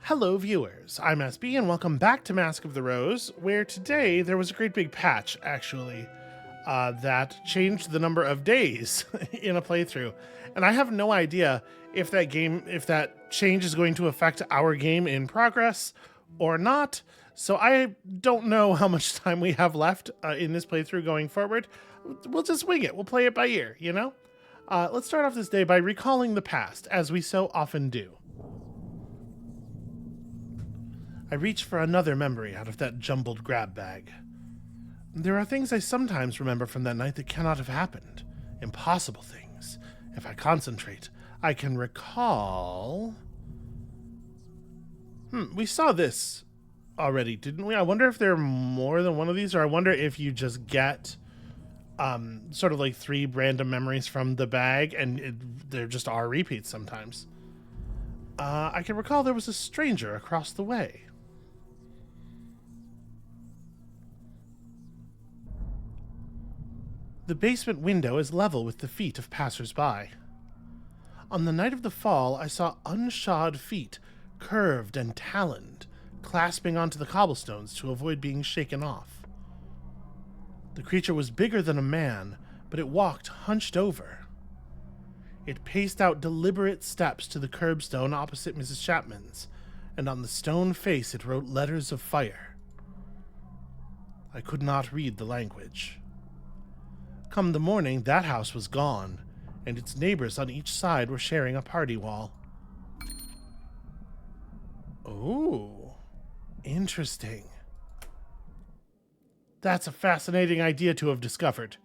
Hello viewers, I'm SB and welcome back to Mask of the Rose, where today there was a great big patch, actually, that changed the number of days in a playthrough. And I have no idea if that change is going to affect our game in progress or not, so I don't know how much time we have left in this playthrough going forward. We'll just wing it, we'll play it by ear, you know? Let's start off this day by recalling the past, as we so often do. I reach for another memory out of that jumbled grab bag. There are things I sometimes remember from that night that cannot have happened. Impossible things. If I concentrate, I can recall... we saw this already, didn't we? I wonder if there are more than one of these, or I wonder if you just get sort of like 3 random memories from the bag, and there just are repeats sometimes. I can recall there was a stranger across the way. The basement window is level with the feet of passers-by. On the night of the fall, I saw unshod feet, curved and taloned, clasping onto the cobblestones to avoid being shaken off. The creature was bigger than a man, but it walked hunched over. It paced out deliberate steps to the curbstone opposite Mrs. Chapman's, and on the stone face it wrote letters of fire. I could not read the language. Come the morning, that house was gone, and its neighbors on each side were sharing a party wall. Oh, interesting. That's a fascinating idea to have discovered.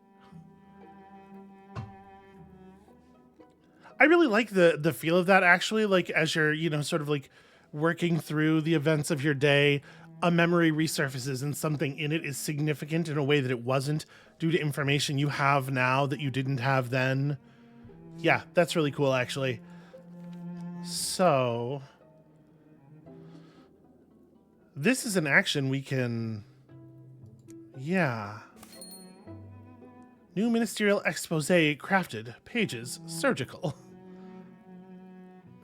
I really like the feel of that, actually, like as you're, sort of like working through the events of your day, a memory resurfaces and something in it is significant in a way that it wasn't due to information you have now that you didn't have then. Yeah, that's really cool, actually. So, this is an action we can... Yeah. New ministerial expose crafted. Pages, surgical.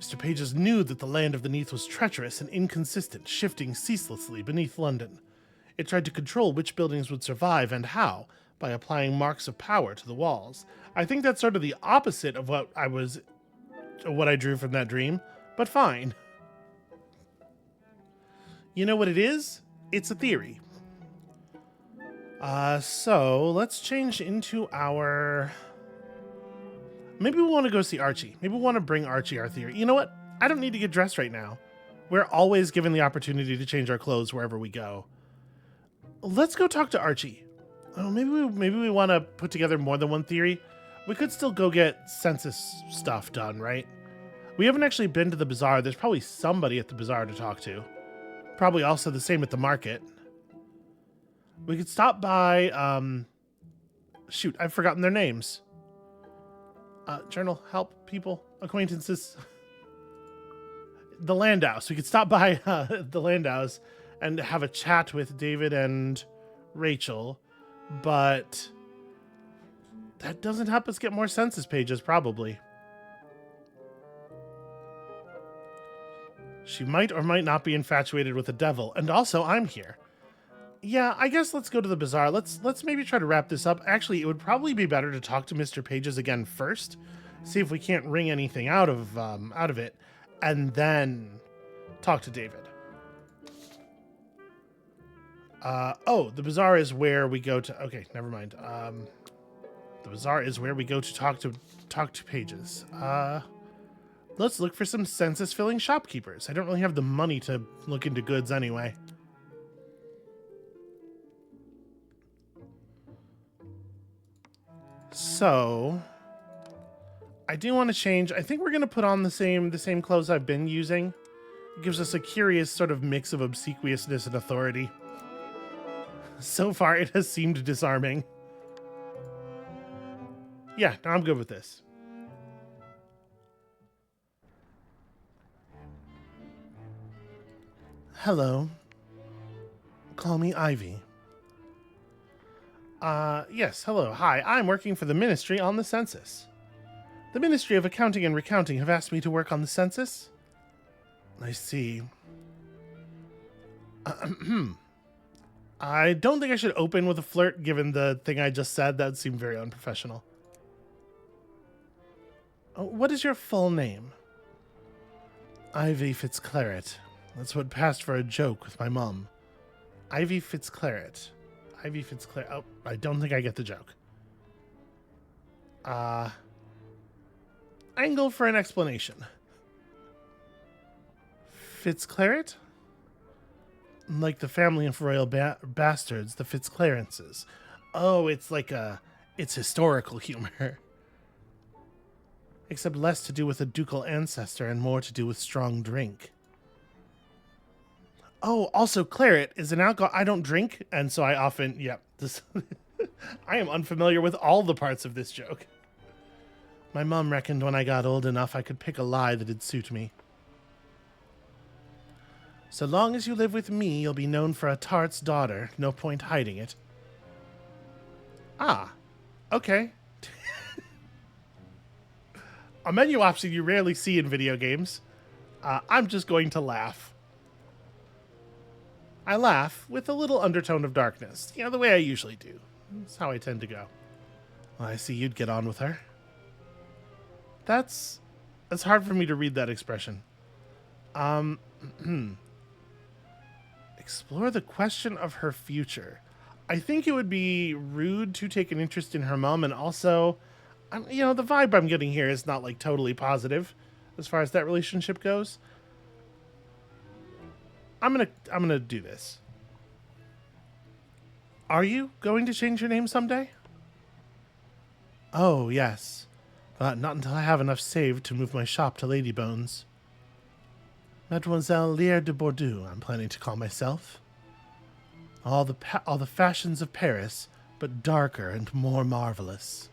Mr. Pages knew that the land of the Neath was treacherous and inconsistent, shifting ceaselessly beneath London. It tried to control which buildings would survive and how, by applying marks of power to the walls. I think that's sort of the opposite of what I drew from that dream, but fine. You know what it is? It's a theory. So let's change into our... Maybe we want to go see Archie. Maybe we want to bring Archie our theory. You know what? I don't need to get dressed right now. We're always given the opportunity to change our clothes wherever we go. Let's go talk to Archie. Oh, maybe we want to put together more than one theory. We could still go get census stuff done, right? We haven't actually been to the bazaar. There's probably somebody at the bazaar to talk to. Probably also the same at the market. We could stop by, shoot, I've forgotten their names. Journal, help, people, acquaintances. The Landaus. We could stop by the Landaus and have a chat with David and Rachel, but that doesn't help us get more census pages, probably. She might or might not be infatuated with the devil, and also I'm here. Yeah, I guess let's go to the bazaar. Let's maybe try to wrap this up. Actually, it would probably be better to talk to Mr. Pages again first, see if we can't wring anything out of it, and then talk to David. Oh, the bazaar is where we go to... Okay, never mind. The bazaar is where we go to talk to Pages. Let's look for some census-filling shopkeepers. I don't really have the money to look into goods anyway. So, I do want to change. I think we're going to put on the same clothes I've been using. It gives us a curious sort of mix of obsequiousness and authority. So far, it has seemed disarming. Yeah, no, I'm good with this. Hello. Call me Ivy. Yes, hello, hi. I'm working for the Ministry on the Census. The Ministry of Accounting and Recounting have asked me to work on the census. I see. I don't think I should open with a flirt given the thing I just said. That seemed very unprofessional. What is your full name? Ivy Fitzclarret. That's what passed for a joke with my mom. Ivy Fitzclarret. Ivy Fitzclarret. Oh, I don't think I get the joke. Angle for an explanation. Fitzclarret? Like the family of royal bastards, the Fitzclarences. Oh, it's like it's historical humor. Except less to do with a ducal ancestor and more to do with strong drink. Oh, also claret is an alcohol I don't drink, and so I often, this I am unfamiliar with all the parts of this joke. My mom reckoned when I got old enough I could pick a lie that'd suit me. So long as you live with me, you'll be known for a tart's daughter. No point hiding it. Ah, okay. A menu option you rarely see in video games. I'm just going to laugh. I laugh with a little undertone of darkness. You know, the way I usually do. That's how I tend to go. Well, I see you'd get on with her. It's hard for me to read that expression. Explore the question of her future. I think it would be rude to take an interest in her mom, and also, you know, the vibe I'm getting here is not like totally positive as far as that relationship goes. I'm gonna do this. Are you going to change your name someday? Oh, yes. But not until I have enough saved to move my shop to Ladybones. Mademoiselle Lear de Bordeaux, I'm planning to call myself. All the fashions of Paris, but darker and more marvelous.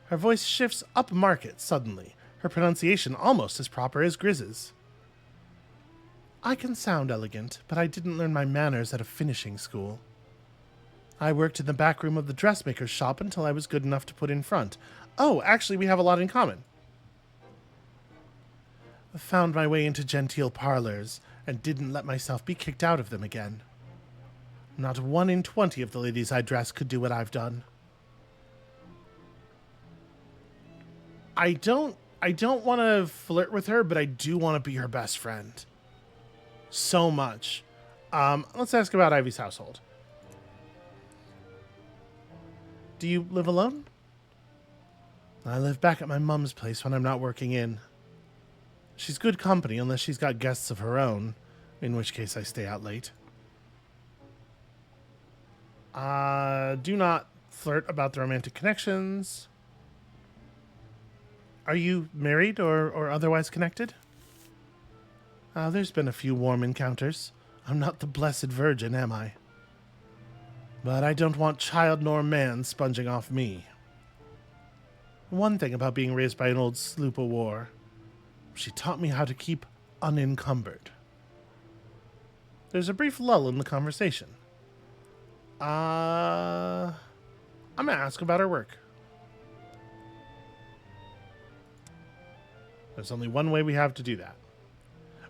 Her voice shifts upmarket suddenly, her pronunciation almost as proper as Grizz's. I can sound elegant, but I didn't learn my manners at a finishing school. I worked in the back room of the dressmaker's shop until I was good enough to put in front. Oh, actually, we have a lot in common. I found my way into genteel parlors and didn't let myself be kicked out of them again. Not 1 in 20 of the ladies I dressed could do what I've done. I don't want to flirt with her, but I do want to be her best friend. So much. Let's ask about Ivy's household. Do you live alone? I live back at my mom's place when I'm not working in. She's good company unless she's got guests of her own, in which case I stay out late. Do not flirt about the romantic connections. Are you married or otherwise connected? There's been a few warm encounters. I'm not the blessed virgin, am I? But I don't want child nor man sponging off me. One thing about being raised by an old sloop of war, she taught me how to keep unencumbered. There's a brief lull in the conversation. I'm gonna ask about her work. There's only one way we have to do that.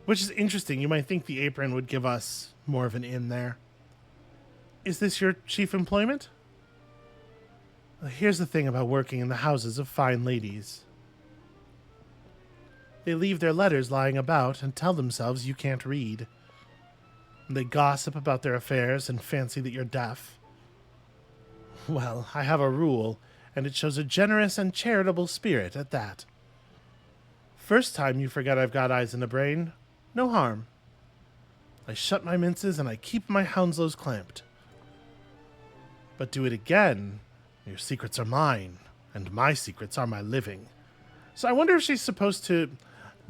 Which is interesting. You might think the apron would give us more of an in there. Is this your chief employment? Here's the thing about working in the houses of fine ladies. They leave their letters lying about and tell themselves you can't read. They gossip about their affairs and fancy that you're deaf. Well, I have a rule, and it shows a generous and charitable spirit at that. First time you forget I've got eyes and a brain, no harm. I shut my minces and I keep my Hounslows clamped. But do it again, your secrets are mine, and my secrets are my living. So I wonder if she's supposed to...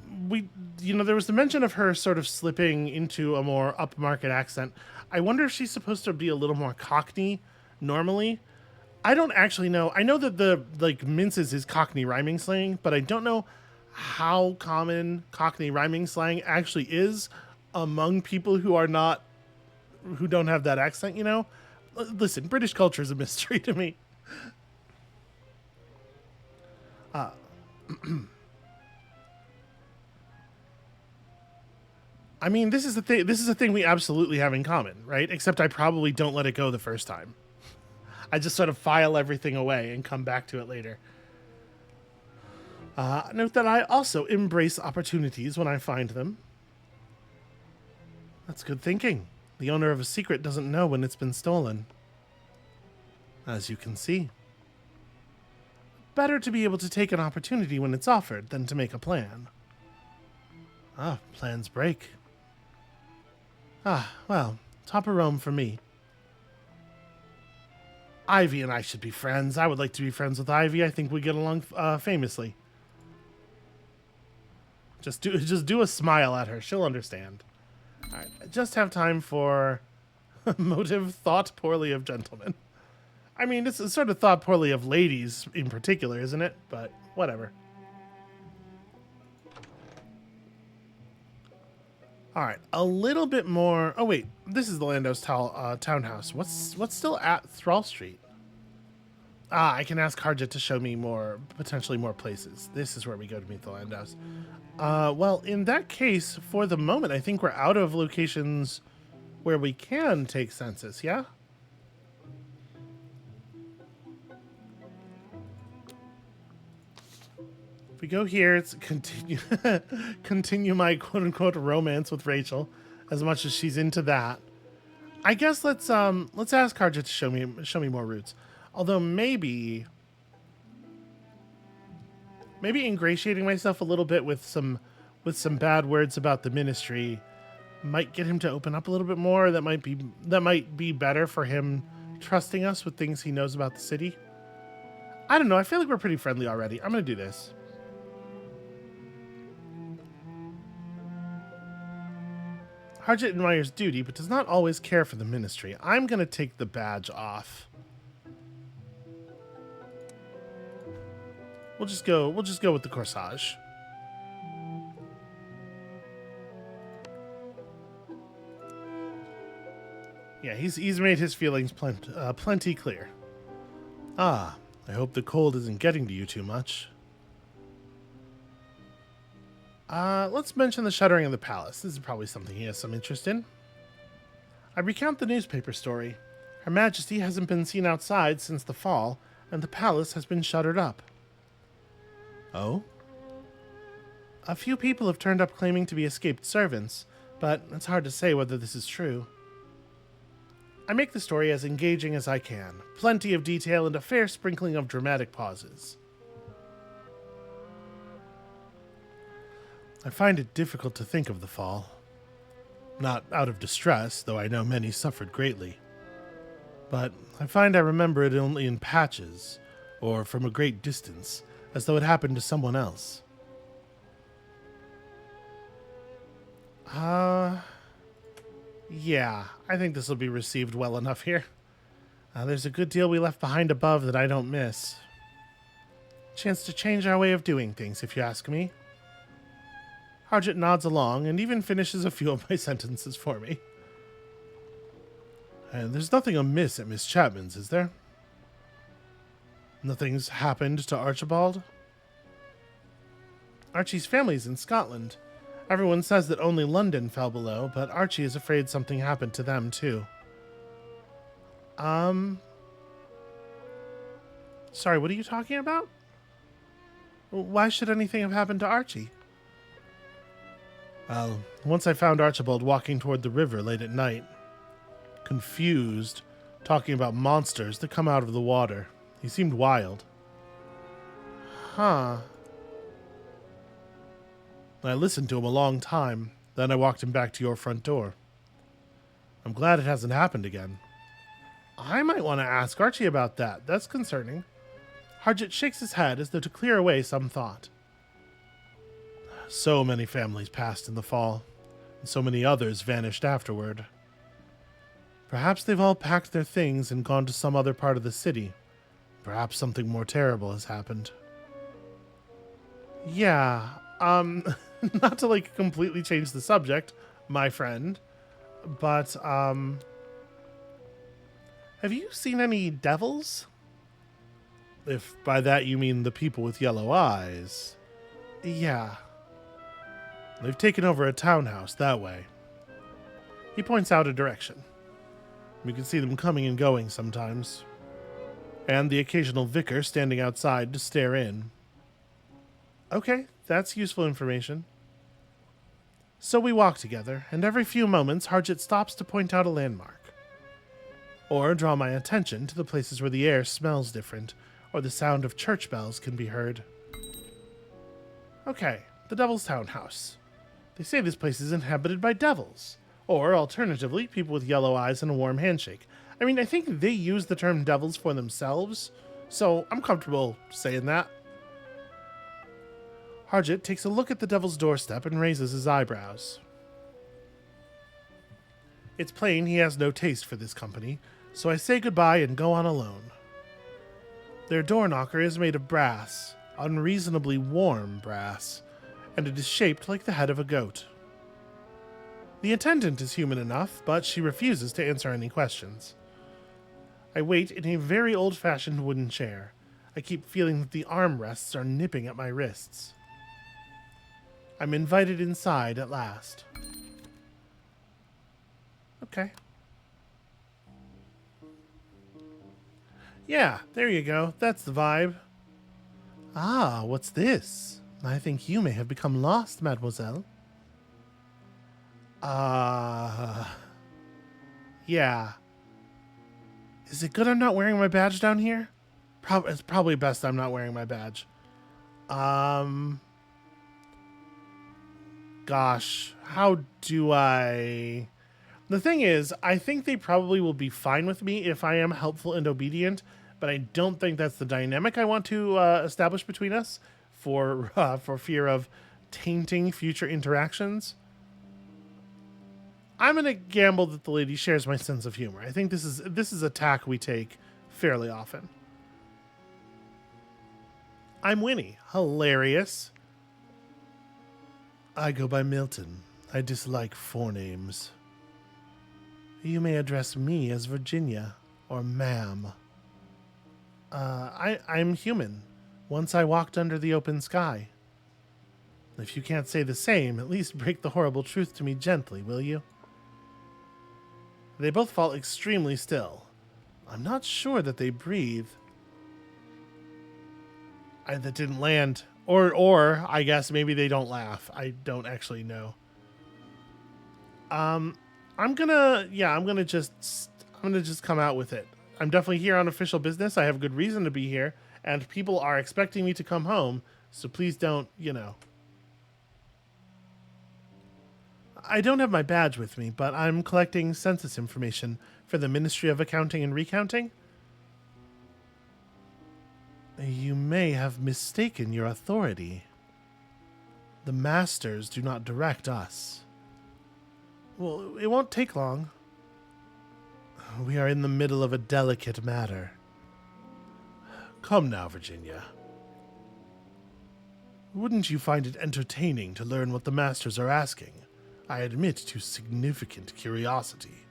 there was the mention of her sort of slipping into a more upmarket accent. I wonder if she's supposed to be a little more Cockney normally. I don't actually know. I know that the minces is Cockney rhyming slang, but I don't know how common Cockney rhyming slang actually is among people who don't have that accent, you know? Listen, British culture is a mystery to me. I mean, this is the thing. This is a thing we absolutely have in common, right? Except I probably don't let it go the first time. I just sort of file everything away and come back to it later. Note that I also embrace opportunities when I find them. That's good thinking. The owner of a secret doesn't know when it's been stolen. As you can see. Better to be able to take an opportunity when it's offered than to make a plan. Plans break. Well, top of Rome for me. Ivy and I should be friends. I would like to be friends with Ivy. I think we get along famously. Just do a smile at her. She'll understand. All right, I just have time for motive thought poorly of gentlemen. I mean, it's sort of thought poorly of ladies in particular, isn't it? But whatever. All right, a little bit more. Oh wait, this is the Landos townhouse. What's still at Thrall Street? I can ask Harjit to show me potentially more places. This is where we go to meet the Landos. Well, in that case, for the moment, I think we're out of locations where we can take census, yeah? If we go here, it's continue my quote-unquote romance with Rachel, as much as she's into that. I guess let's ask Harjit to show me more routes. Although maybe ingratiating myself a little bit with some bad words about the ministry might get him to open up a little bit more. That might be better for him trusting us with things he knows about the city. I don't know. I feel like we're pretty friendly already. I'm gonna do this. Harjit admires duty, but does not always care for the ministry. I'm gonna take the badge off. We'll just go with the corsage. Yeah, he's made his feelings plenty clear. I hope the cold isn't getting to you too much. Let's mention the shuttering of the palace. This is probably something he has some interest in. I recount the newspaper story. Her Majesty hasn't been seen outside since the fall, and the palace has been shuttered up. Oh? A few people have turned up claiming to be escaped servants, but it's hard to say whether this is true. I make the story as engaging as I can. Plenty of detail and a fair sprinkling of dramatic pauses. I find it difficult to think of the fall. Not out of distress, though I know many suffered greatly. But I find I remember it only in patches, or from a great distance, as though it happened to someone else. Yeah, I think this will be received well enough here. There's a good deal we left behind above that I don't miss. Chance to change our way of doing things, if you ask me. Harjit nods along and even finishes a few of my sentences for me. And there's nothing amiss at Miss Chapman's, is there? Nothing's happened to Archibald? Archie's family's in Scotland. Everyone says that only London fell below, but Archie is afraid something happened to them, too. Sorry, what are you talking about? Why should anything have happened to Archie? Well, once I found Archibald walking toward the river late at night. Confused, talking about monsters that come out of the water. He seemed wild. Huh. I listened to him a long time, then I walked him back to your front door. I'm glad it hasn't happened again. I might want to ask Archie about that. That's concerning. Harjit shakes his head as though to clear away some thought. So many families passed in the fall, and so many others vanished afterward. Perhaps they've all packed their things and gone to some other part of the city. Perhaps something more terrible has happened. Yeah, not to like completely change the subject, my friend, but have you seen any devils? If by that you mean the people with yellow eyes. Yeah. They've taken over a townhouse that way. He points out a direction. We can see them coming and going sometimes. And the occasional vicar standing outside to stare in. Okay, that's useful information. So we walk together, and every few moments Harjit stops to point out a landmark. Or draw my attention to the places where the air smells different, or the sound of church bells can be heard. Okay, the Devil's Townhouse. They say this place is inhabited by devils. Or, alternatively, people with yellow eyes and a warm handshake. I mean, I think they use the term devils for themselves, so I'm comfortable saying that. Harjit takes a look at the devil's doorstep and raises his eyebrows. It's plain he has no taste for this company, so I say goodbye and go on alone. Their door knocker is made of brass, unreasonably warm brass, and it is shaped like the head of a goat. The attendant is human enough, but she refuses to answer any questions. I wait in a very old-fashioned wooden chair. I keep feeling that the armrests are nipping at my wrists. I'm invited inside at last. Okay. Yeah, there you go. That's the vibe. Ah, what's this? I think you may have become lost, mademoiselle. Yeah. Is it good I'm not wearing my badge down here? It's probably best I'm not wearing my badge. Gosh, how do I... The thing is, I think they probably will be fine with me if I am helpful and obedient, but I don't think that's the dynamic I want to establish between us for fear of tainting future interactions. I'm going to gamble that the lady shares my sense of humor. I think this is a tack we take fairly often. I'm Winnie. Hilarious. I go by Milton. I dislike forenames. You may address me as Virginia or ma'am. I'm human. Once I walked under the open sky. If you can't say the same, at least break the horrible truth to me gently, will you? They both fall extremely still. I'm not sure that they breathe. That didn't land. Or I guess maybe they don't laugh. I don't actually know. I'm gonna just come out with it. I'm definitely here on official business. I have good reason to be here, and people are expecting me to come home, so please don't, I don't have my badge with me, but I'm collecting census information for the Ministry of Accounting and Recounting. You may have mistaken your authority. The masters do not direct us. Well, it won't take long. We are in the middle of a delicate matter. Come now, Virginia. Wouldn't you find it entertaining to learn what the masters are asking? I admit to significant curiosity.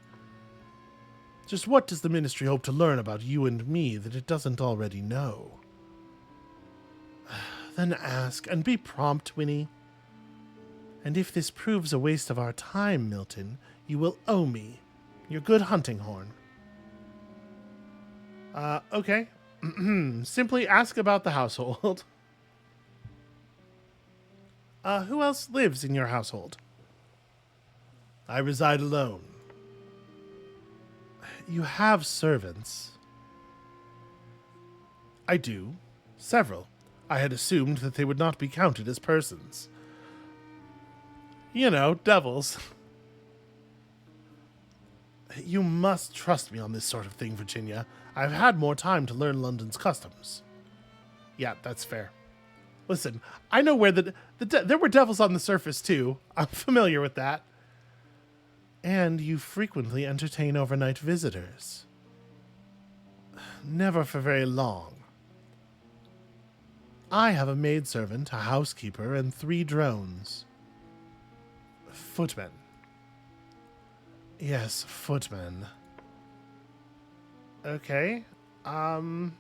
Just what does the ministry hope to learn about you and me that it doesn't already know? Then ask, and be prompt, Winnie. And if this proves a waste of our time, Milton, you will owe me your good hunting horn. Okay. Simply ask about the household. Who else lives in your household? I reside alone. You have servants. I do. Several. I had assumed that they would not be counted as persons. You know, devils. You must trust me on this sort of thing, Virginia. I've had more time to learn London's customs. Yeah, that's fair. Listen, I know where there were devils on the surface, too. I'm familiar with that. And you frequently entertain overnight visitors. Never for very long. I have a maidservant, a housekeeper, and 3 drones. Footmen. Yes, footmen. Okay. I'm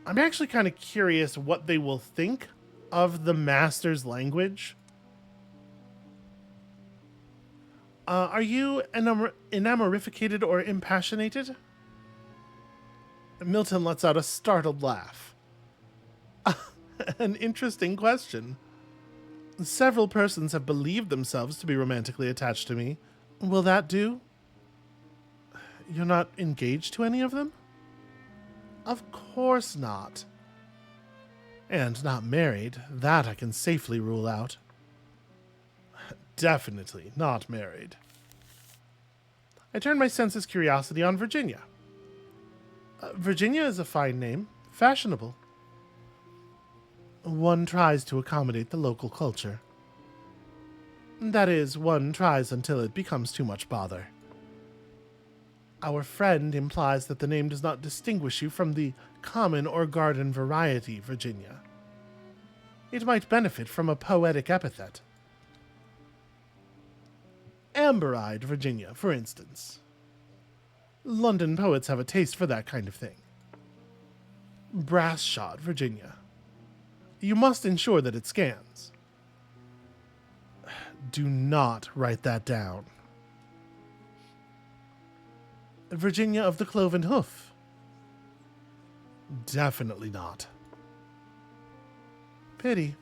actually kind of curious what they will think of the master's language. Are you enamorificated or impassionated? Milton lets out a startled laugh. An interesting question. Several persons have believed themselves to be romantically attached to me. Will that do? You're not engaged to any of them? Of course not. And not married. That I can safely rule out. Definitely not married. I turned my senseless curiosity on Virginia. Virginia is a fine name. Fashionable. One tries to accommodate the local culture. That is, one tries until it becomes too much bother. Our friend implies that the name does not distinguish you from the common or garden variety, Virginia. It might benefit from a poetic epithet. Amber-eyed Virginia, for instance. London poets have a taste for that kind of thing. Brass-shod Virginia. You must ensure that it scans. Do not write that down. Virginia of the Cloven Hoof. Definitely not. Pity.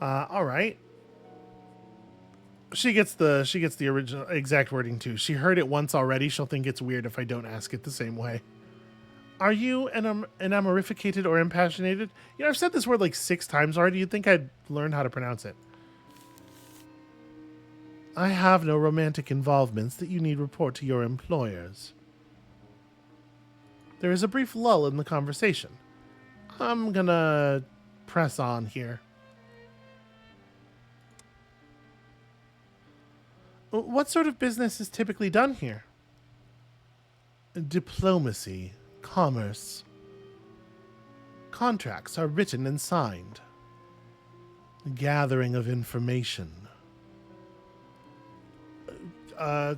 All right. She gets the original exact wording too. She heard it once already. She'll think it's weird if I don't ask it the same way. Are you enamorificated or impassionated? You know, I've said this word like 6 times already. You'd think I'd learn how to pronounce it. I have no romantic involvements that you need report to your employers. There is a brief lull in the conversation. I'm gonna press on here. What sort of business is typically done here? Diplomacy. Commerce. Contracts are written and signed. Gathering of information.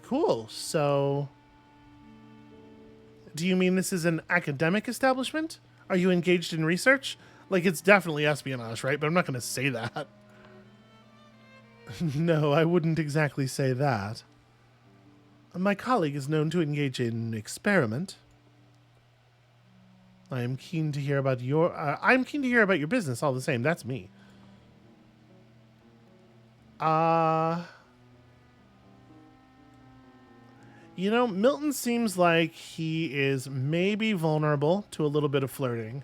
Cool. So, do you mean this is an academic establishment? Are you engaged in research? Like, it's definitely espionage, right? But I'm not going to say that. No, I wouldn't exactly say that. My colleague is known to engage in experiment. I'm keen to hear about your business all the same. That's me. You know, Milton seems like he is maybe vulnerable to a little bit of flirting.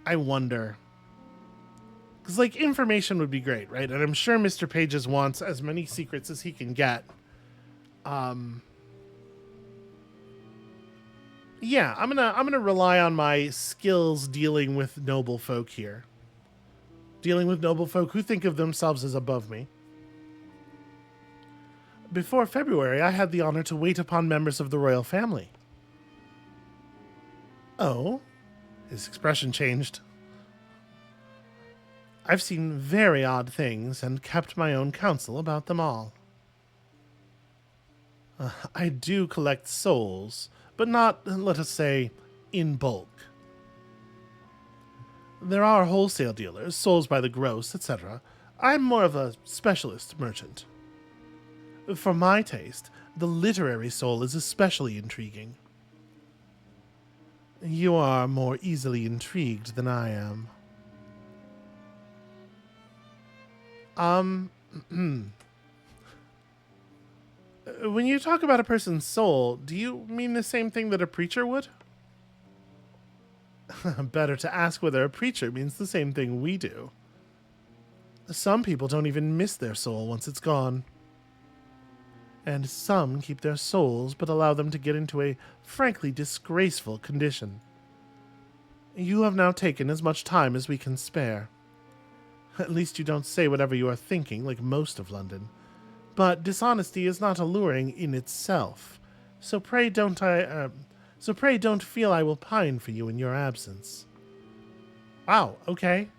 I wonder. Because, like, information would be great, right? And I'm sure Mr. Pages wants as many secrets as he can get. Yeah, I'm gonna rely on my skills dealing with noble folk here. Dealing with noble folk who think of themselves as above me. Before February, I had the honor to wait upon members of the royal family. Oh? His expression changed. I've seen very odd things and kept my own counsel about them all. I do collect souls, but not, let us say, in bulk. There are wholesale dealers, souls by the gross, etc. I'm more of a specialist merchant. For my taste, the literary soul is especially intriguing. You are more easily intrigued than I am. When you talk about a person's soul, do you mean the same thing that a preacher would? Better to ask whether a preacher means the same thing we do. Some people don't even miss their soul once it's gone. And some keep their souls but allow them to get into a frankly disgraceful condition. You have now taken as much time as we can spare. At least you don't say whatever you are thinking like most of London. But dishonesty is not alluring in itself, so pray don't feel I will pine for you in your absence. Wow, okay.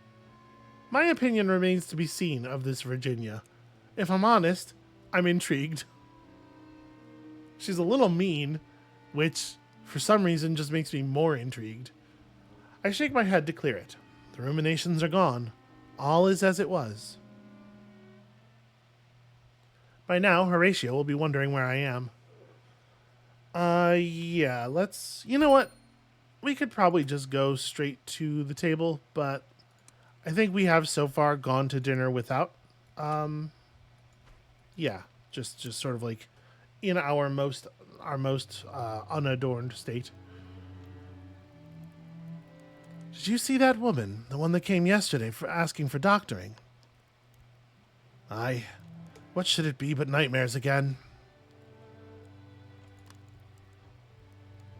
My opinion remains to be seen of this Virginia. If I'm honest, I'm intrigued. She's a little mean, which, for some reason, just makes me more intrigued. I shake my head to clear it. The ruminations are gone. All is as it was. By now, Horatio will be wondering where I am. Yeah, let's... You know what? We could probably just go straight to the table, but I think we have so far gone to dinner without. Yeah, just sort of like in our most unadorned state. Did you see that woman, the one that came yesterday for asking for doctoring? Aye. What should it be but nightmares again?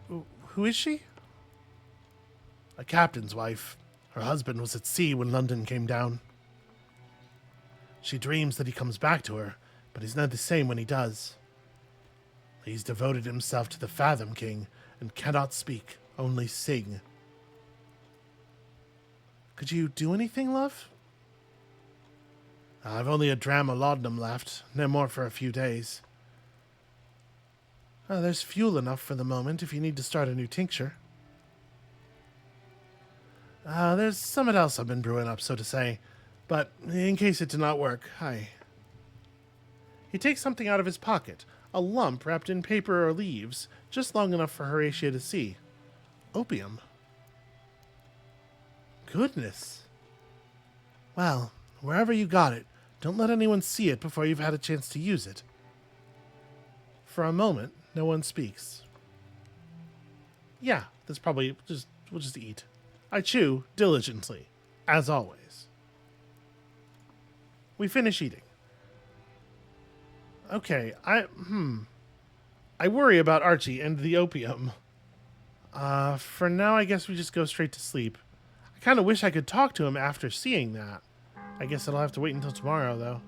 Who is she? A captain's wife. Her husband was at sea when London came down. She dreams that he comes back to her, but he's not the same when he does. He's devoted himself to the Fathom King and cannot speak, only sing. Could you do anything, love? I've only a dram of laudanum left, no more for a few days. There's fuel enough for the moment if you need to start a new tincture. There's something else I've been brewing up, so to say, but in case it did not work, He takes something out of his pocket, a lump wrapped in paper or leaves, just long enough for Horatio to see. Opium. Goodness. Well, wherever you got it, don't let anyone see it before you've had a chance to use it. For a moment, no one speaks. Yeah, that's probably we'll just eat. I chew diligently, as always. We finish eating. Okay, I worry about Archie and the opium. For now, I guess we just go straight to sleep. I kind of wish I could talk to him after seeing that. I guess it'll have to wait until tomorrow, though.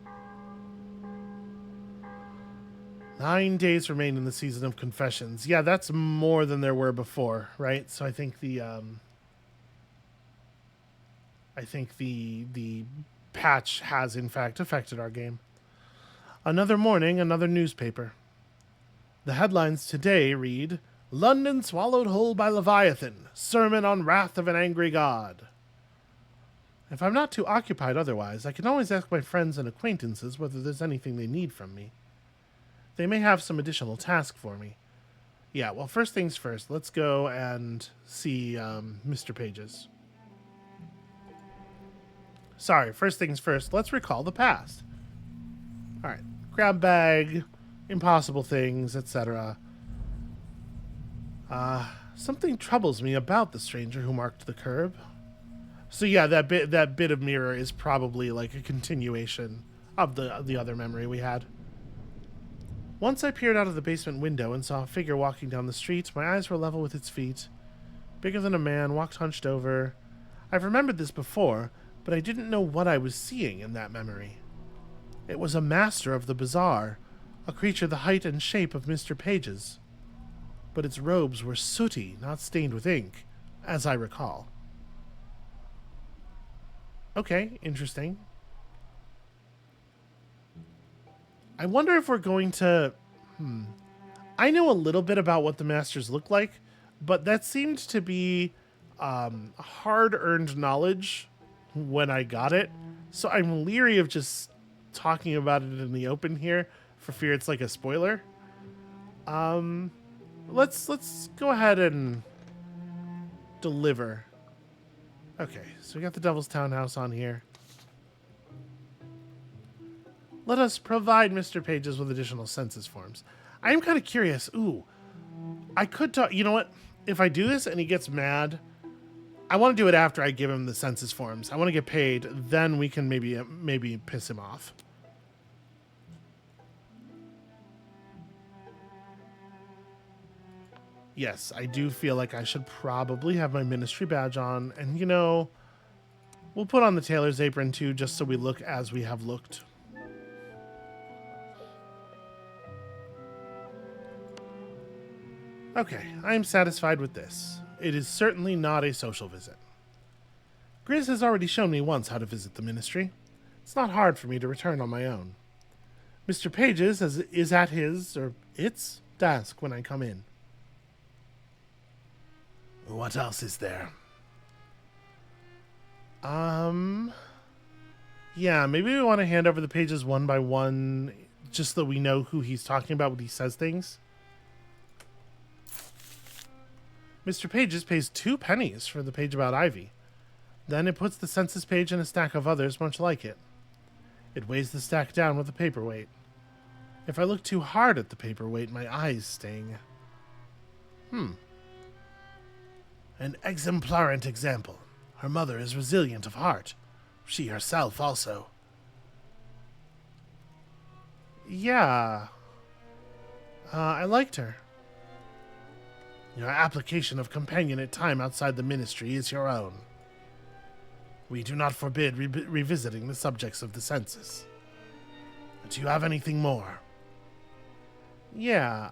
9 days remain in the season of confessions. Yeah, that's more than there were before, right? So I think the patch has in fact affected our game. Another morning, another newspaper. The headlines today read, London swallowed whole by Leviathan. Sermon on wrath of an angry god. If I'm not too occupied otherwise, I can always ask my friends and acquaintances whether there's anything they need from me. They may have some additional task for me. Yeah, well, first things first, let's go and see Mr. Pages. Sorry, first things first, let's recall the past. Alright, grab bag, impossible things, etc. Something troubles me about the stranger who marked the curb. So yeah, that bit of mirror is probably like a continuation of the other memory we had. Once I peered out of the basement window and saw a figure walking down the street, my eyes were level with its feet. Bigger than a man, walked hunched over. I've remembered this before, but I didn't know what I was seeing in that memory. It was a master of the bazaar, a creature the height and shape of Mr. Page's. But its robes were sooty, not stained with ink, as I recall. Okay, interesting. I wonder if we're going to... I know a little bit about what the masters look like, but that seemed to be hard-earned knowledge when I got it. So I'm leery of just talking about it in the open here for fear it's like a spoiler. Let's go ahead and deliver. Okay, so we got the Devil's Townhouse on here. Let us provide Mr. Pages with additional census forms. I am kind of curious. Ooh, I could talk. You know what? If I do this and he gets mad, I want to do it after I give him the census forms. I want to get paid. Then we can maybe piss him off. Yes, I do feel like I should probably have my ministry badge on. And, you know, we'll put on the tailor's apron, too, just so we look as we have looked. Okay, I am satisfied with this. It is certainly not a social visit. Grizz has already shown me once how to visit the ministry. It's not hard for me to return on my own. Mr. Pages is at his, or its, desk when I come in. What else is there? Yeah, maybe we want to hand over the pages one by one, just so we know who he's talking about when he says things. Mr. Pages pays 2 pennies for the page about Ivy. Then it puts the census page in a stack of others much like it. It weighs the stack down with a paperweight. If I look too hard at the paperweight, my eyes sting. An exemplarant example. Her mother is resilient of heart. She herself also. Yeah. I liked her. Your application of companionate time outside the ministry is your own. We do not forbid revisiting the subjects of the census. Do you have anything more? Yeah,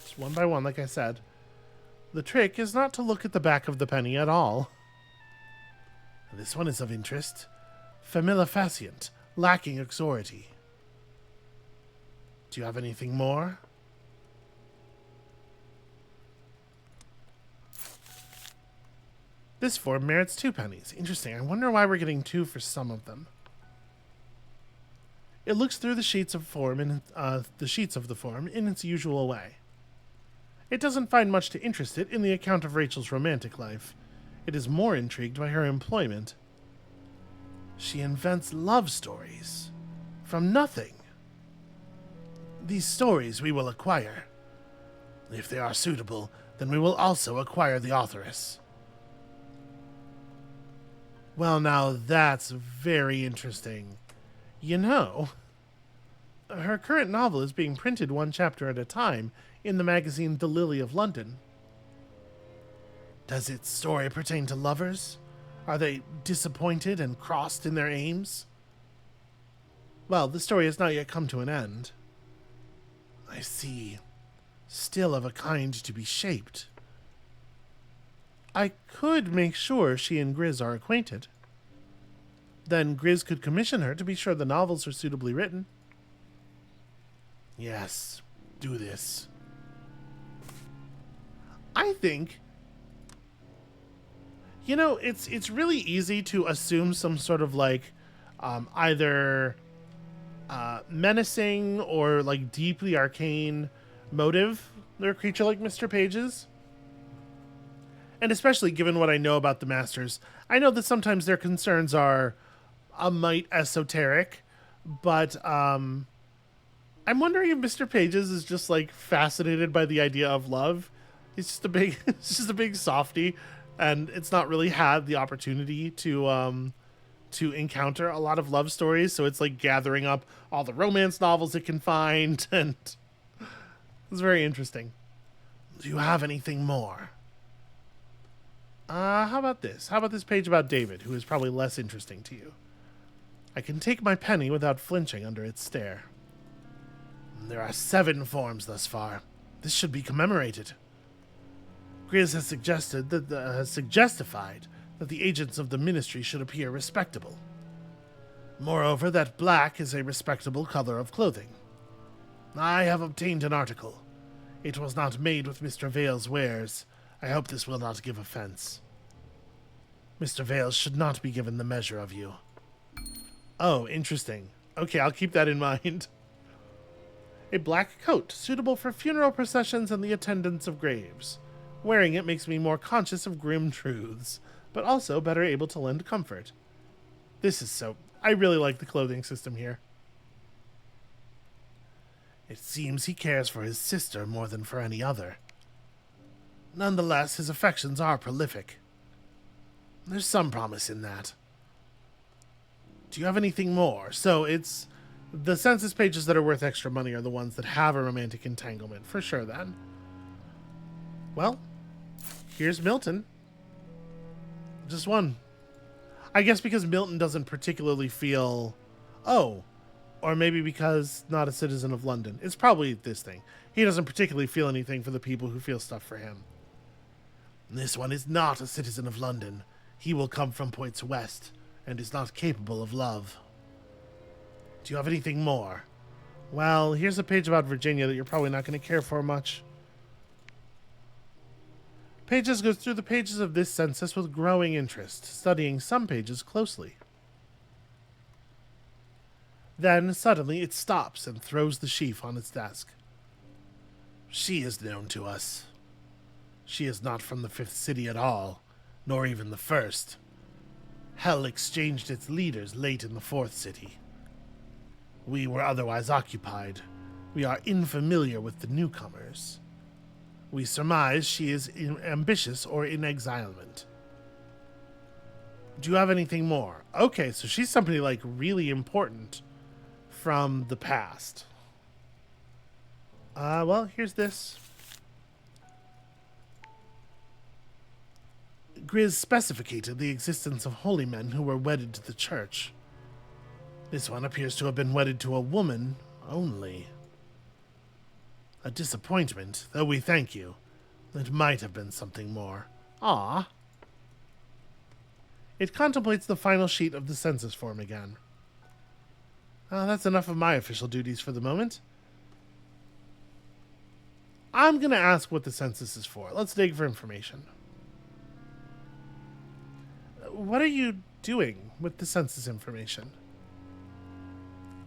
just one by one, like I said. The trick is not to look at the back of the penny at all. This one is of interest. Familifacient, lacking auxority. Do you have anything more? This form merits 2 pennies. Interesting. I wonder why we're getting 2 for some of them. It looks through the sheets of the form in its usual way. It doesn't find much to interest it in the account of Rachel's romantic life. It is more intrigued by her employment. She invents love stories. From nothing. These stories we will acquire. If they are suitable, then we will also acquire the authoress. Well, now that's very interesting. You know, her current novel is being printed 1 chapter at a time in the magazine The Lily of London. Does its story pertain to lovers? Are they disappointed and crossed in their aims? Well, the story has not yet come to an end. I see. Still of a kind to be shaped. I could make sure she and Grizz are acquainted. Then Grizz could commission her to be sure the novels are suitably written. Yes, do this. I think, you know, it's really easy to assume some sort of like either menacing or like deeply arcane motive for a creature like Mr. Pages. And especially given what I know about the Masters, I know that sometimes their concerns are a mite esoteric, but I'm wondering if Mr. Pages is just like fascinated by the idea of love. He's just a big softy, and it's not really had the opportunity to encounter a lot of love stories, so it's like gathering up all the romance novels it can find, and it's very interesting. Do you have anything more? How about this? How about this page about David, who is probably less interesting to you? I can take my penny without flinching under its stare. There are 7 forms thus far. This should be commemorated. Grizz has suggestified that the agents of the ministry should appear respectable. Moreover, that black is a respectable color of clothing. I have obtained an article. It was not made with Mr. Vale's wares. I hope this will not give offense. Mr. Vale should not be given the measure of you. Oh, interesting. Okay, I'll keep that in mind. A black coat, suitable for funeral processions and the attendance of graves. Wearing it makes me more conscious of grim truths, but also better able to lend comfort. I really like the clothing system here. It seems he cares for his sister more than for any other. Nonetheless, his affections are prolific. There's some promise in that. Do you have anything more? So it's the census pages that are worth extra money are the ones that have a romantic entanglement, for sure then. Well, here's Milton. Just one. I guess because Milton doesn't particularly feel... Oh, or maybe because not a citizen of London. It's probably this thing. He doesn't particularly feel anything for the people who feel stuff for him. This one is not a citizen of London. He will come from points west, and is not capable of love. Do you have anything more? Well, here's a page about Virginia that you're probably not going to care for much. Pages goes through the pages of this census with growing interest, studying some pages closely. Then, suddenly, it stops and throws the sheaf on its desk. She is known to us. She is not from the 5th city at all, nor even the 1st. Hell exchanged its leaders late in the 4th city. We were otherwise occupied. We are unfamiliar with the newcomers. We surmise she is ambitious or in exilement. Do you have anything more? Okay, so she's somebody, like, really important from the past. Well, here's this. Grizz specificated the existence of holy men who were wedded to the church. This one appears to have been wedded to a woman only. A disappointment, though we thank you. It might have been something more. Ah. It contemplates the final sheet of the census form again. That's enough of my official duties for the moment. I'm going to ask what the census is for. Let's dig for information. What are you doing with the census information?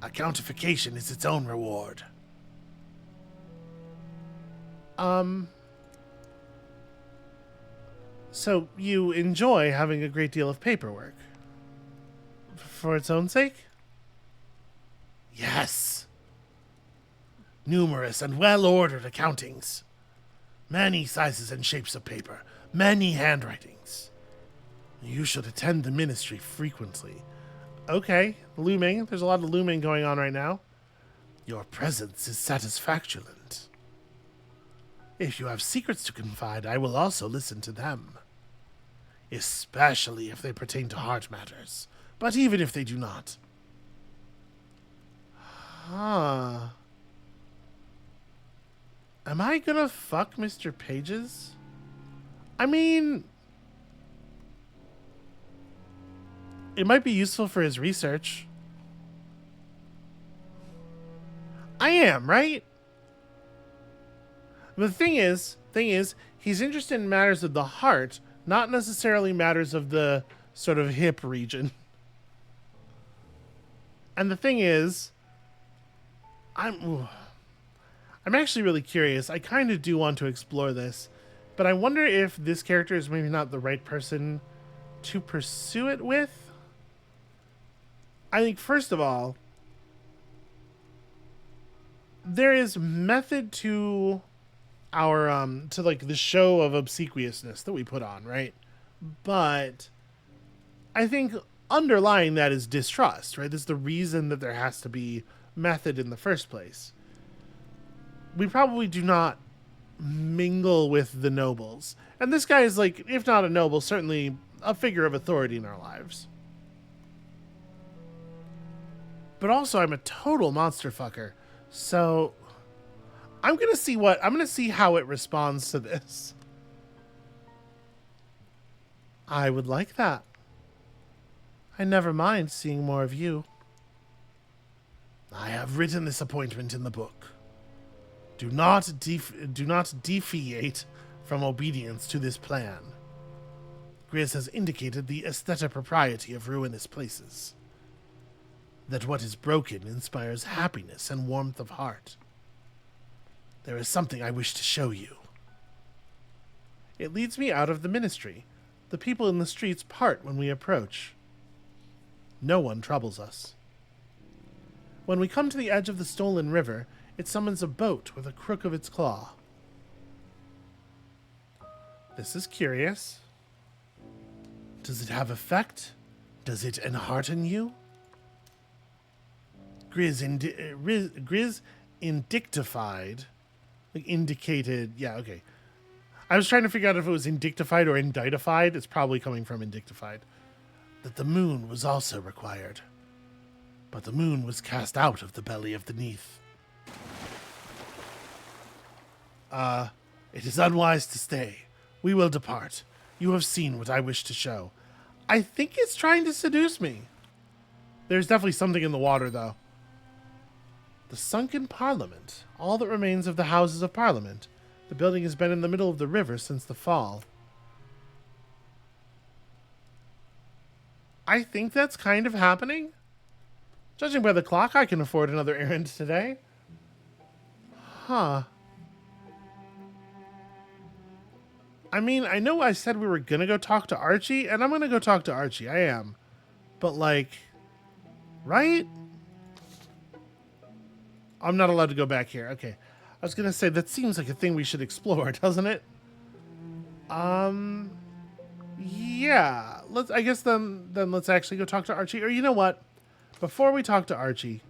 Accountification is its own reward. So you enjoy having a great deal of paperwork? For its own sake? Yes. Numerous and well-ordered accountings. Many sizes and shapes of paper. Many handwritings. You should attend the ministry frequently. Okay, looming. There's a lot of looming going on right now. Your presence is satisfactulant. If you have secrets to confide, I will also listen to them. Especially if they pertain to heart matters. But even if they do not. Huh. Am I gonna fuck Mr. Pages? I mean, it might be useful for his research. I am, right? The thing is, he's interested in matters of the heart, not necessarily matters of the sort of hip region. And the thing is, I'm actually really curious. I kind of do want to explore this, but I wonder if this character is maybe not the right person to pursue it with. I think, first of all, there is method to our to like the show of obsequiousness that we put on, right? But I think underlying that is distrust, right? That's the reason that there has to be method in the first place. We probably do not mingle with the nobles. And this guy is, like, if not a noble, certainly a figure of authority in our lives. But also, I'm a total monster fucker. So I'm gonna see how it responds to this. I would like that. I never mind seeing more of you. I have written this appointment in the book. Do not deviate from obedience to this plan. Grizz has indicated the aesthetic propriety of ruinous places. That what is broken inspires happiness and warmth of heart. There is something I wish to show you. It leads me out of the ministry. The people in the streets part when we approach. No one troubles us. When we come to the edge of the stolen river, it summons a boat with a crook of its claw. This is curious. Does it have effect? Does it enhearten you? Grizz indictified. Like indicated. Yeah, okay. I was trying to figure out if it was indictified or indictified. It's probably coming from indictified. That the moon was also required. But the moon was cast out of the belly of the Neath. It is unwise to stay. We will depart. You have seen what I wish to show. I think it's trying to seduce me. There's definitely something in the water, though. The sunken parliament. All that remains of the houses of parliament. The building has been in the middle of the river since the fall. I think that's kind of happening. Judging by the clock, I can afford another errand today. Huh. I mean, I know I said we were gonna go talk to Archie, and I'm gonna go talk to Archie. I am. But, like, right? I'm not allowed to go back here. Okay. I was gonna say, that seems like a thing we should explore, doesn't it? Yeah. I guess then let's actually go talk to Archie. Or you know what? Before we talk to Archie,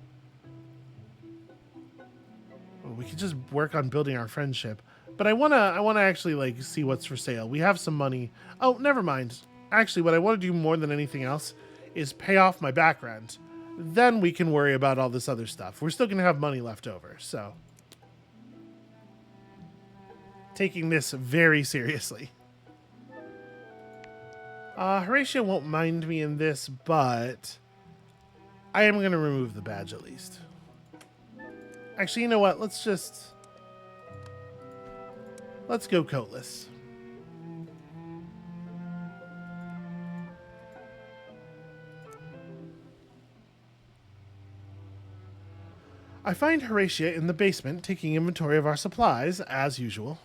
we could just work on building our friendship. But I wanna actually like see what's for sale. We have some money. Oh, never mind. Actually, what I want to do more than anything else is pay off my back rent. Then we can worry about all this other stuff. We're still gonna have money left over, so taking this very seriously. Horatio won't mind me in this, but I am gonna remove the badge at least. Actually, you know what? Let's go coatless. I find Horatia in the basement taking inventory of our supplies, as usual.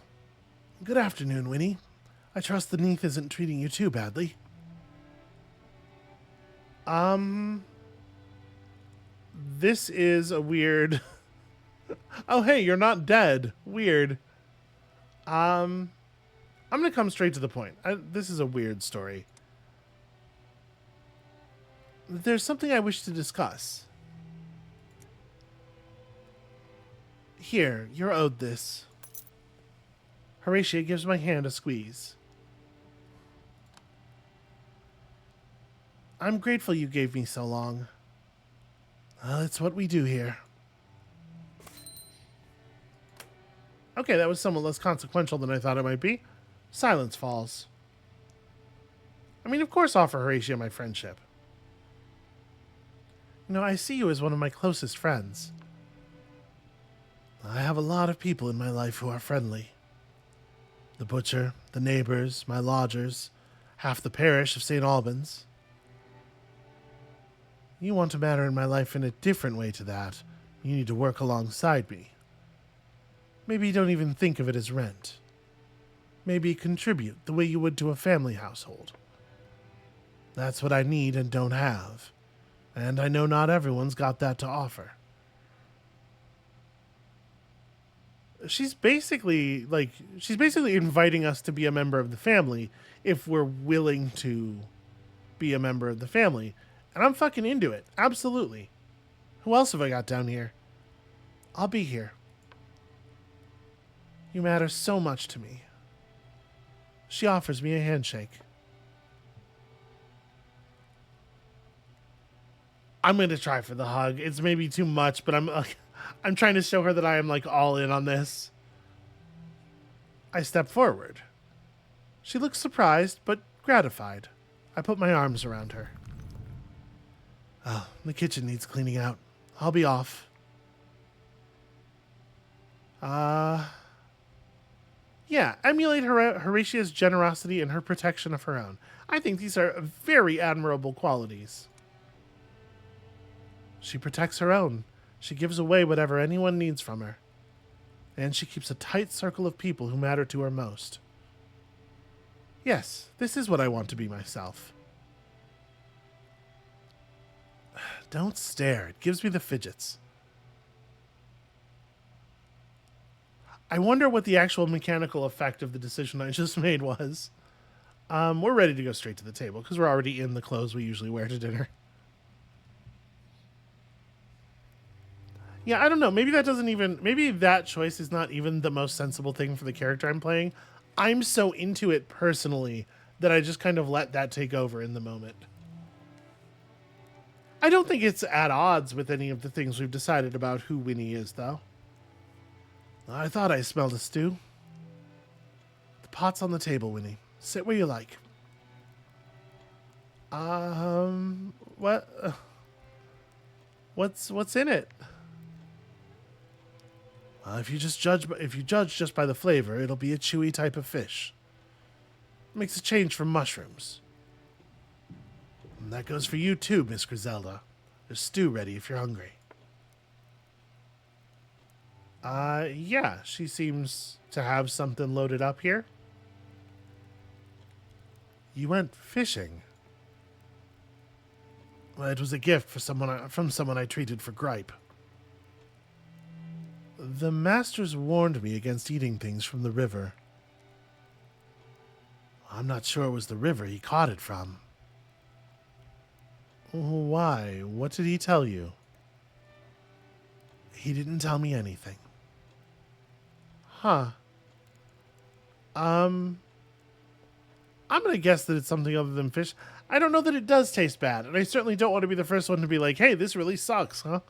Good afternoon, Winnie. I trust the Neath isn't treating you too badly. This is a weird... Oh, hey, you're not dead. Weird. I'm gonna come straight to the point. This is a weird story. There's something I wish to discuss. Here, you're owed this. Horatia gives my hand a squeeze. I'm grateful you gave me so long. It's what we do here. Okay, that was somewhat less consequential than I thought it might be. Silence falls. I mean, of course, offer Horatia my friendship. You know, I see you as one of my closest friends. I have a lot of people in my life who are friendly. The butcher, the neighbors, my lodgers, half the parish of St. Albans. You want to matter in my life in a different way to that. You need to work alongside me. Maybe you don't even think of it as rent. Maybe contribute the way you would to a family household. That's what I need and don't have. And I know not everyone's got that to offer. She's basically inviting us to be a member of the family if we're willing to be a member of the family. And I'm fucking into it. Absolutely. Who else have I got down here? I'll be here. You matter so much to me. She offers me a handshake. I'm going to try for the hug. It's maybe too much, but I'm trying to show her that I am like all in on this. I step forward. She looks surprised, but gratified. I put my arms around her. Oh, the kitchen needs cleaning out. I'll be off. Yeah, emulate Horatia's generosity and her protection of her own. I think these are very admirable qualities. She protects her own. She gives away whatever anyone needs from her. And she keeps a tight circle of people who matter to her most. Yes, this is what I want to be myself. Don't stare. It gives me the fidgets. I wonder what the actual mechanical effect of the decision I just made was. We're ready to go straight to the table because we're already in the clothes we usually wear to dinner. Yeah, I don't know. Maybe that choice is not even the most sensible thing for the character I'm playing. I'm so into it personally that I just kind of let that take over in the moment. I don't think it's at odds with any of the things we've decided about who Winnie is, though. I thought I smelled a stew. The pot's on the table, Winnie. Sit where you like. What? What's in it? If you judge just by the flavor, it'll be a chewy type of fish. Makes a change from mushrooms. That goes for you too, Miss Griselda. There's stew ready if you're hungry. Yeah, she seems to have something loaded up here. You went fishing. Well, it was a gift for from someone I treated for gripe. The masters warned me against eating things from the river. I'm not sure it was the river he caught it from. Why? What did he tell you? He didn't tell me anything. Huh. I'm gonna guess that it's something other than fish. I don't know that it does taste bad, and I certainly don't want to be the first one to be like, hey, this really sucks, huh?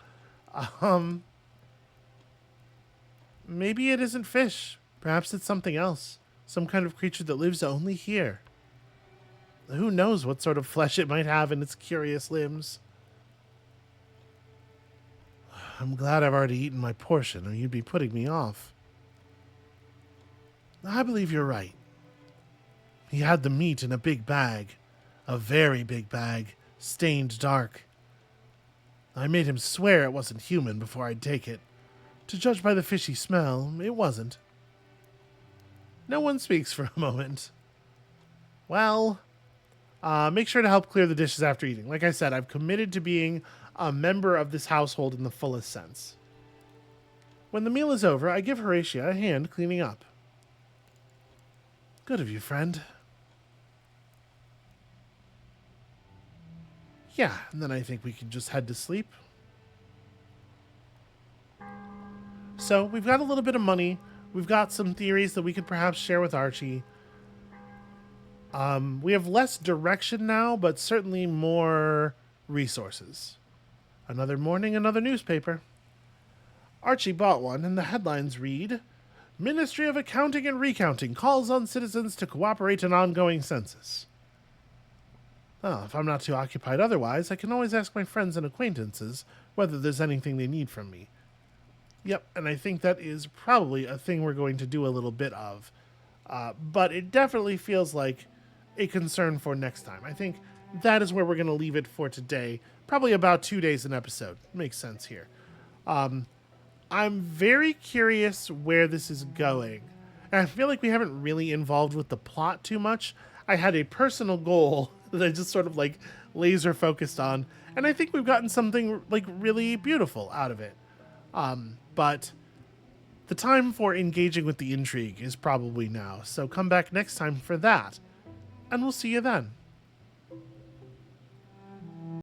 Maybe it isn't fish. Perhaps it's something else. Some kind of creature that lives only here. Who knows what sort of flesh it might have in its curious limbs. I'm glad I've already eaten my portion, or you'd be putting me off. I believe you're right. He had the meat in a big bag. A very big bag, stained dark. I made him swear it wasn't human before I'd take it. To judge by the fishy smell, it wasn't. No one speaks for a moment. Well, make sure to help clear the dishes after eating. Like I said, I've committed to being a member of this household in the fullest sense. When the meal is over, I give Horatia a hand cleaning up. Good of you, friend. Yeah, and then I think we can just head to sleep. So, we've got a little bit of money. We've got some theories that we could perhaps share with Archie. We have less direction now, but certainly more resources. Another morning, another newspaper. Archie bought one, and the headlines read, Ministry of Accounting and Recounting calls on citizens to cooperate in ongoing census. Well, if I'm not too occupied otherwise, I can always ask my friends and acquaintances whether there's anything they need from me. Yep, and I think that is probably a thing we're going to do a little bit of. But it definitely feels like a concern for next time. I think that is where we're going to leave it for today. Probably about 2 days an episode. Makes sense here. I'm very curious where this is going. And I feel like we haven't really involved with the plot too much. I had a personal goal that I just sort of like laser focused on. And I think we've gotten something like really beautiful out of it. But the time for engaging with the intrigue is probably now. So come back next time for that. And we'll see you then.